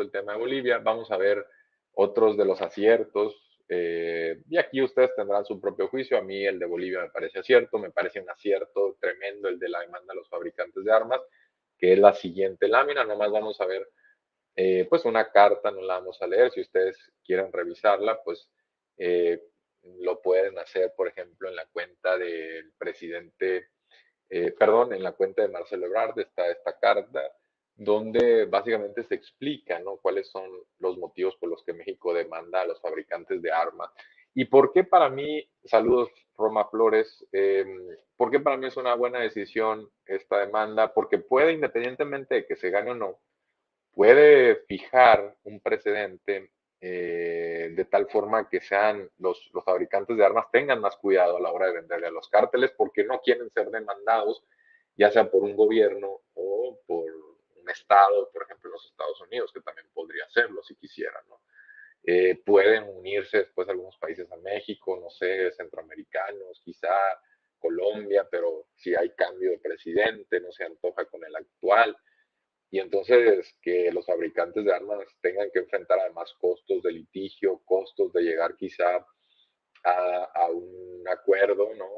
el tema de Bolivia, vamos a ver otros de los aciertos. Y aquí ustedes tendrán su propio juicio. A mí el de Bolivia me parece acierto, me parece un acierto tremendo el de la demanda a los fabricantes de armas, que es la siguiente lámina. Nomás vamos a ver pues una carta, no la vamos a leer. Si ustedes quieren revisarla, pues eh, lo pueden hacer, por ejemplo, en la cuenta del presidente, perdón, en la cuenta de Marcelo Ebrard está esta carta donde básicamente se explica, ¿no?, cuáles son los motivos por los que México demanda a los fabricantes de armas. Y por qué para mí, saludos Roma Flores, por qué para mí es una buena decisión esta demanda, porque puede, independientemente de que se gane o no, puede fijar un precedente de tal forma que sean los fabricantes de armas tengan más cuidado a la hora de venderle a los cárteles porque no quieren ser demandados, ya sea por un gobierno o por un estado, por ejemplo, los Estados Unidos, que también podría hacerlo si quisieran, ¿no? Pueden unirse después algunos países a México, no sé, centroamericanos, quizá Colombia, pero si hay cambio de presidente, no se antoja con el actual, y entonces que los fabricantes de armas tengan que enfrentar además costos de litigio, costos de llegar quizá a un acuerdo, ¿no?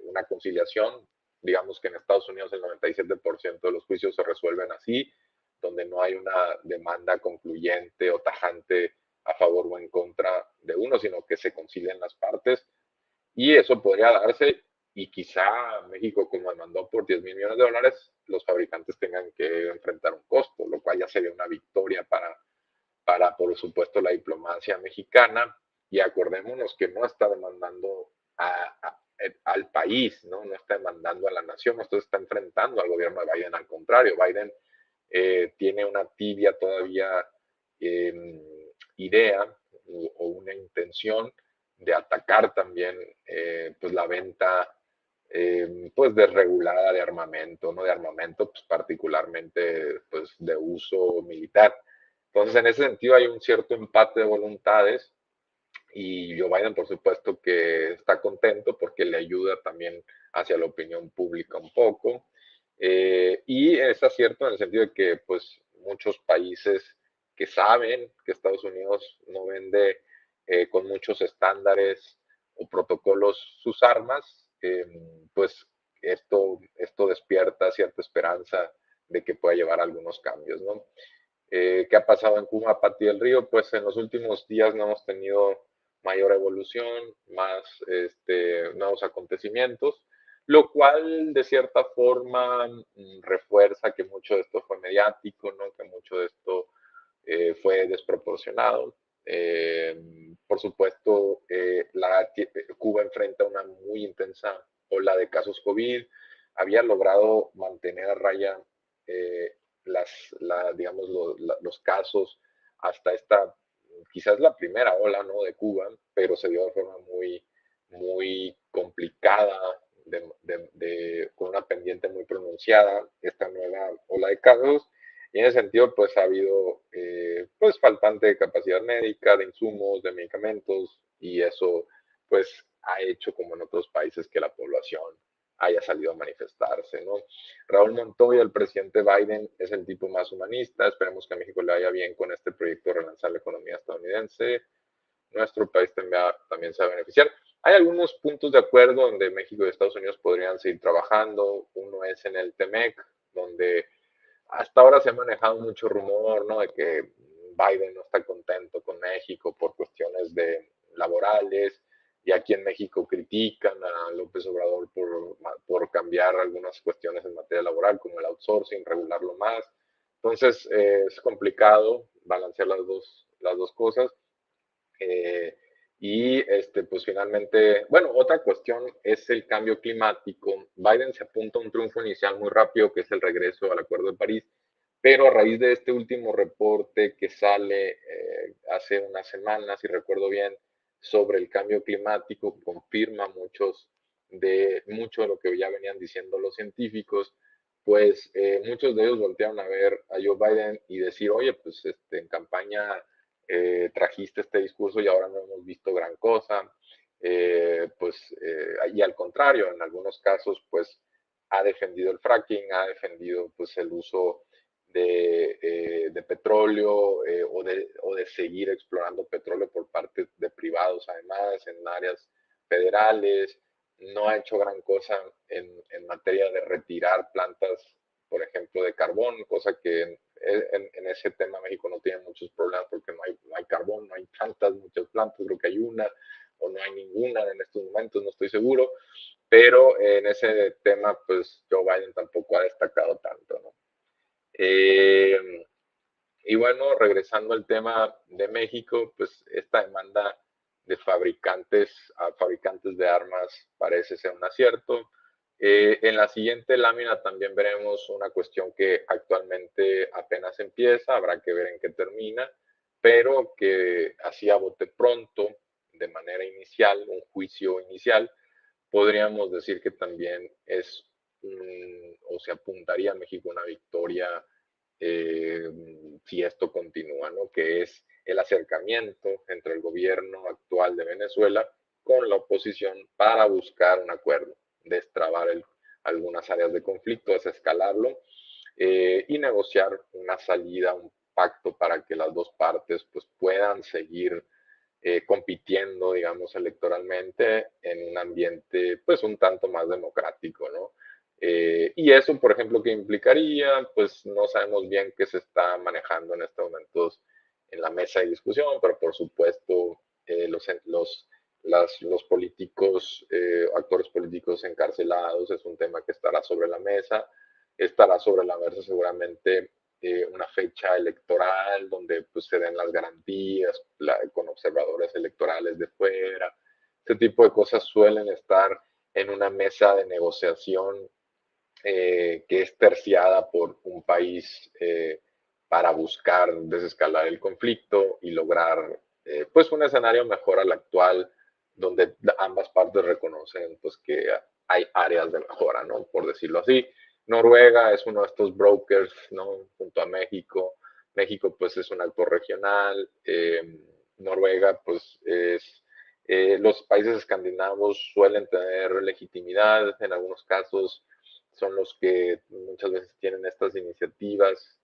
Una conciliación. Digamos que en Estados Unidos el 97% de los juicios se resuelven así, donde no hay una demanda concluyente o tajante a favor o en contra de uno, sino que se concilian las partes. Y eso podría darse y quizá México, como demandó por 10.000 millones de dólares, los fabricantes tengan que enfrentar un costo, lo cual ya sería una victoria por supuesto, la diplomacia mexicana. Y acordémonos que no está demandando al país, ¿no? No está demandando a la nación, no está enfrentando al gobierno de Biden. Al contrario, Biden tiene una tibia todavía idea o una intención de atacar también pues la venta pues desregulada de armamento, ¿no? De armamento pues particularmente pues de uso militar. Entonces en ese sentido hay un cierto empate de voluntades y Joe Biden por supuesto que está contento porque le ayuda también hacia la opinión pública un poco. Y es cierto en el sentido de que pues muchos países que saben que Estados Unidos no vende con muchos estándares o protocolos sus armas, pues esto despierta cierta esperanza de que pueda llevar a algunos cambios, ¿no? ¿Qué ha pasado en Cuba, Pati del Río? Pues en los últimos días no hemos tenido mayor evolución, más nuevos acontecimientos, lo cual de cierta forma refuerza que mucho de esto fue mediático, ¿no? Que mucho de esto fue desproporcionado. Por supuesto, Cuba enfrenta una muy intensa ola de casos COVID, había logrado mantener a raya eh, digamos, los casos hasta esta, quizás la primera ola, ¿no?, de Cuba, pero se dio de forma muy complicada, con una pendiente muy pronunciada, esta nueva ola de casos. Y en ese sentido, pues ha habido pues faltante de capacidad médica, de insumos, de medicamentos, y eso pues ha hecho, como en otros países, que la población haya salido a manifestarse, ¿no? Raúl Montoya, el presidente Biden, es el tipo más humanista. Esperemos que a México le vaya bien con este proyecto de relanzar la economía estadounidense. Nuestro país también se va a beneficiar. Hay algunos puntos de acuerdo donde México y Estados Unidos podrían seguir trabajando. Uno es en el TEMEC, donde hasta ahora se ha manejado mucho rumor, ¿no?, de que Biden no está contento con México por cuestiones laborales, y aquí en México critican a López Obrador por cambiar algunas cuestiones en materia laboral, como el outsourcing, regularlo más. Entonces, es complicado balancear las dos cosas. Eh, pues finalmente, bueno, otra cuestión es el cambio climático. Biden se apunta a un triunfo inicial muy rápido, que es el regreso al Acuerdo de París, pero a raíz de este último reporte que sale hace unas semanas, si recuerdo bien, sobre el cambio climático, confirma mucho de lo que ya venían diciendo los científicos, pues muchos de ellos voltearon a ver a Joe Biden y decir, oye, pues en campaña trajiste este discurso y ahora no hemos visto gran cosa. Y al contrario, en algunos casos, pues ha defendido el fracking, ha defendido pues el uso de petróleo o de seguir explorando petróleo por parte de privados, además, en áreas federales. No ha hecho gran cosa en materia de retirar plantas, por ejemplo, de carbón, cosa que en ese tema México no tiene muchos problemas porque no hay carbón, no hay tantas, muchas plantas, creo que hay una o no hay ninguna en estos momentos, no estoy seguro, pero en ese tema, pues Joe Biden tampoco ha destacado tanto, ¿no? Y bueno, regresando al tema de México, pues esta demanda de fabricantes a fabricantes de armas parece ser un acierto. En la siguiente lámina también veremos una cuestión que actualmente apenas empieza, habrá que ver en qué termina, pero que así a bote pronto, de manera inicial, un juicio inicial, podríamos decir que también es o se apuntaría a México una victoria eh, si esto continúa, ¿no? Que es el acercamiento entre el gobierno actual de Venezuela con la oposición para buscar un acuerdo, destrabar algunas áreas de conflicto, desescalarlo y negociar una salida, un pacto para que las dos partes pues, puedan seguir compitiendo, digamos, electoralmente en un ambiente, pues, un tanto más democrático, ¿no? Y eso, por ejemplo, ¿qué implicaría? Pues no sabemos bien qué se está manejando en estos momentos en la mesa de discusión, pero por supuesto los políticos, actores políticos encarcelados es un tema que estará sobre la mesa, estará sobre la mesa seguramente una fecha electoral donde pues, se den las garantías con observadores electorales de fuera. Este tipo de cosas suelen estar en una mesa de negociación que es terciada por un país para buscar desescalar el conflicto y lograr pues un escenario mejor al actual donde ambas partes reconocen pues que hay áreas de mejora, ¿no? Por decirlo así. Noruega es uno de estos brokers, ¿no? Junto a México. México pues es un actor regional. Noruega pues es los países escandinavos suelen tener legitimidad, en algunos casos son los que muchas veces tienen estas iniciativas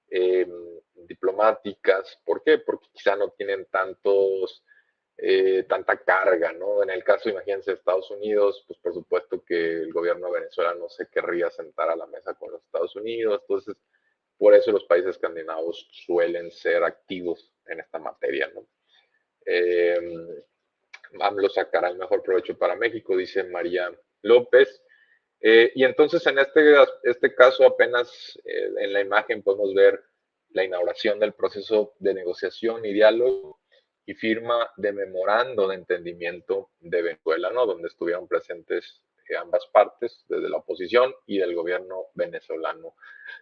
eh, diplomáticas. ¿Por qué? Porque quizá no tienen tanta carga, ¿no? En el caso, imagínense, de Estados Unidos, pues por supuesto que el gobierno de Venezuela no se querría sentar a la mesa con los Estados Unidos, entonces por eso los países escandinavos suelen ser activos en esta materia, ¿no? Eh, AMLO sacará el mejor provecho para México, dice María López. Y entonces en este caso apenas en la imagen podemos ver la inauguración del proceso de negociación y diálogo y firma de memorando de entendimiento de Venezuela, ¿no? Donde estuvieron presentes ambas partes, desde la oposición y del gobierno venezolano.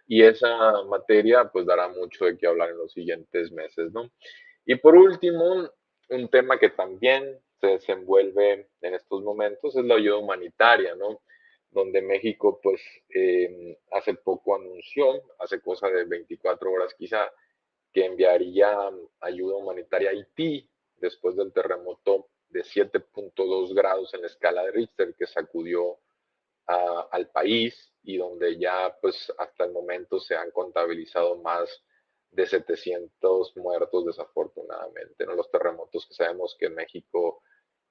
Y esa materia pues dará mucho de qué hablar en los siguientes meses, ¿no? Y por último, un tema que también se desenvuelve en estos momentos es la ayuda humanitaria, ¿no? Donde México, pues, hace poco anunció, hace cosa de 24 horas quizá, que enviaría ayuda humanitaria a Haití después del terremoto de 7.2 grados en la escala de Richter que sacudió al país y donde ya pues hasta el momento se han contabilizado más de 700 muertos desafortunadamente, ¿no? Los terremotos que sabemos que en México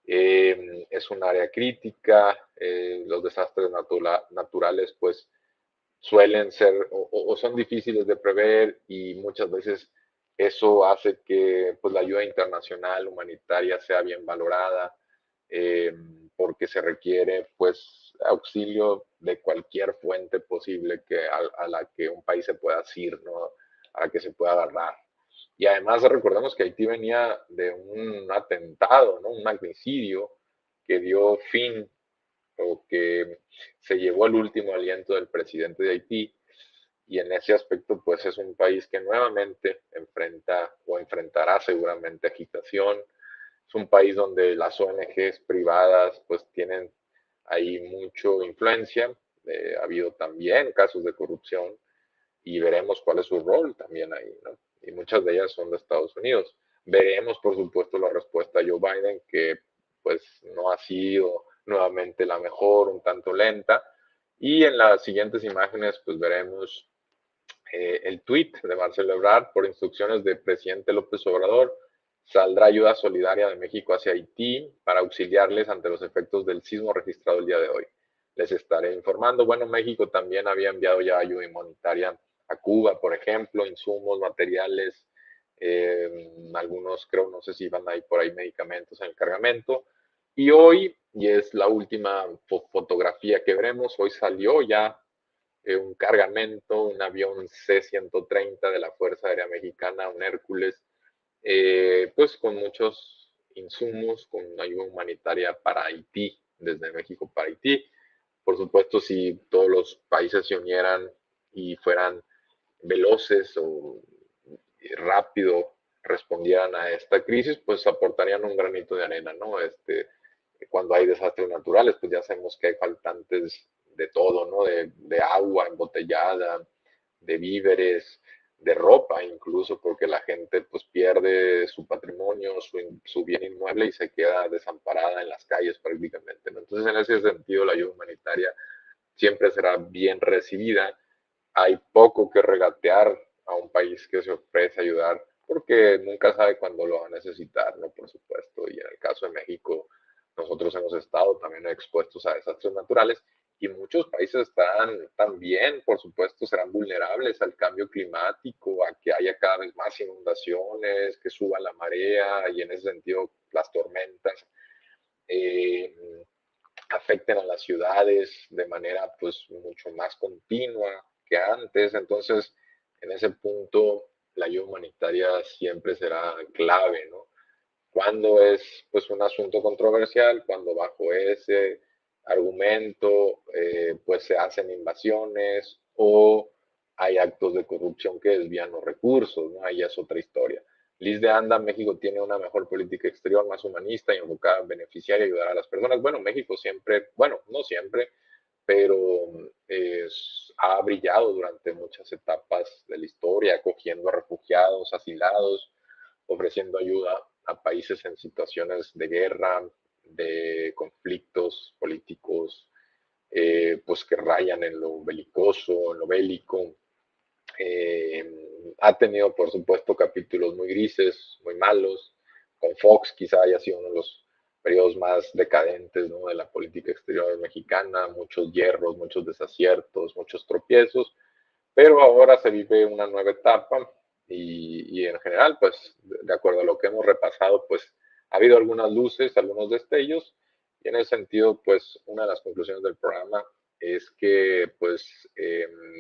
es un área crítica, los desastres naturales pues suelen ser o son difíciles de prever y muchas veces eso hace que pues, la ayuda internacional humanitaria sea bien valorada porque se requiere pues auxilio de cualquier fuente posible a la que un país se pueda asir, ¿no? A la que se pueda agarrar. Y además recordemos que Haití venía de un atentado, ¿no? Un magnicidio que dio fin o que se llevó el último aliento del presidente de Haití y en ese aspecto pues es un país que nuevamente enfrenta o enfrentará seguramente agitación. Es un país donde las ONGs privadas pues tienen ahí mucho influencia. Ha habido también casos de corrupción y veremos cuál es su rol también ahí, ¿no? Y muchas de ellas son de Estados Unidos. Veremos, por supuesto, la respuesta a Joe Biden, que pues no ha sido nuevamente la mejor, un tanto lenta. Y en las siguientes imágenes, pues veremos El tuit de Marcelo Ebrard, por instrucciones del presidente López Obrador, saldrá ayuda solidaria de México hacia Haití para auxiliarles ante los efectos del sismo registrado el día de hoy. Les estaré informando. Bueno, México también había enviado ya ayuda humanitaria a Cuba, por ejemplo, insumos, materiales, algunos creo, no sé si van ahí por ahí medicamentos en el cargamento. Y hoy, y es la última fotografía que veremos, hoy salió ya un cargamento, un avión C-130 de la Fuerza Aérea Mexicana, un Hércules, pues con muchos insumos, con ayuda humanitaria para Haití, desde México para Haití. Por supuesto, si todos los países se unieran y fueran veloces o rápido respondieran a esta crisis, pues aportarían un granito de arena, ¿no? Cuando hay desastres naturales, pues ya sabemos que hay faltantes de todo, ¿no? De agua embotellada, de víveres, de ropa incluso, porque la gente pues pierde su patrimonio, su bien inmueble y se queda desamparada en las calles prácticamente, ¿no? Entonces, en ese sentido, la ayuda humanitaria siempre será bien recibida. Hay poco que regatear a un país que se ofrece a ayudar, porque nunca sabe cuándo lo va a necesitar, ¿no? Por supuesto. Y en el caso de México, nosotros hemos estado también expuestos a desastres naturales y muchos países están también, por supuesto, serán vulnerables al cambio climático, a que haya cada vez más inundaciones, que suba la marea y en ese sentido las tormentas. Eh, Afecten a las ciudades de manera pues mucho más continua que antes. Entonces, en ese punto, la ayuda humanitaria siempre será clave, ¿no? Cuando es pues un asunto controversial, cuando bajo ese argumento pues se hacen invasiones o hay actos de corrupción que desvían los recursos, ¿no? Ahí es otra historia. Liz de Anda, México tiene una mejor política exterior, más humanista y enfocada en beneficiar y ayudar a las personas. Bueno, México siempre, bueno, no siempre, pero ha brillado durante muchas etapas de la historia, acogiendo a refugiados, asilados, ofreciendo ayuda a países en situaciones de guerra, de conflictos políticos, pues que rayan en lo belicoso, en lo bélico. Ha tenido, por supuesto, capítulos muy grises, muy malos. Con Fox quizá haya sido uno de los periodos más decadentes, ¿no? De la política exterior mexicana, muchos hierros, muchos desaciertos, muchos tropiezos, pero ahora se vive una nueva etapa y en general, pues de acuerdo a lo que hemos repasado, pues ha habido algunas luces, algunos destellos y en ese sentido, pues una de las conclusiones del programa es que pues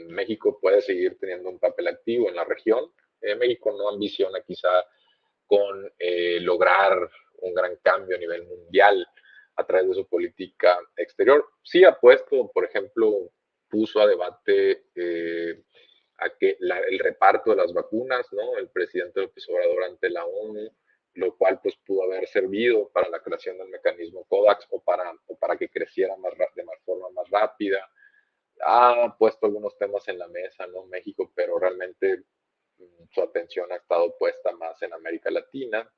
México puede seguir teniendo un papel activo en la región. México no ambiciona quizá con lograr un gran cambio a nivel mundial a través de su política exterior. Sí ha puesto, por ejemplo, puso a debate a que el reparto de las vacunas, ¿no? El presidente López Obrador ante la ONU, lo cual pues pudo haber servido para la creación del mecanismo COVAX o para que creciera más, de más forma más rápida. Ha puesto algunos temas en la mesa, ¿no? México, pero realmente su atención ha estado puesta más en América Latina,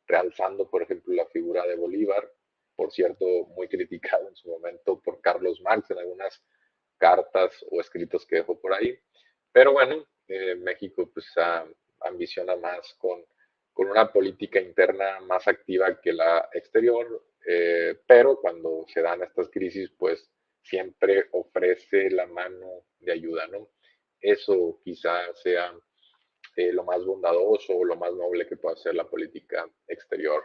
realzando, por ejemplo, la figura de Bolívar, por cierto, muy criticado en su momento por Carlos Marx en algunas cartas o escritos que dejó por ahí. Pero bueno, México pues ambiciona más con una política interna más activa que la exterior, pero cuando se dan estas crisis, pues siempre ofrece la mano de ayuda, ¿no? Eso quizás sea lo más bondadoso o lo más noble que pueda hacer la política exterior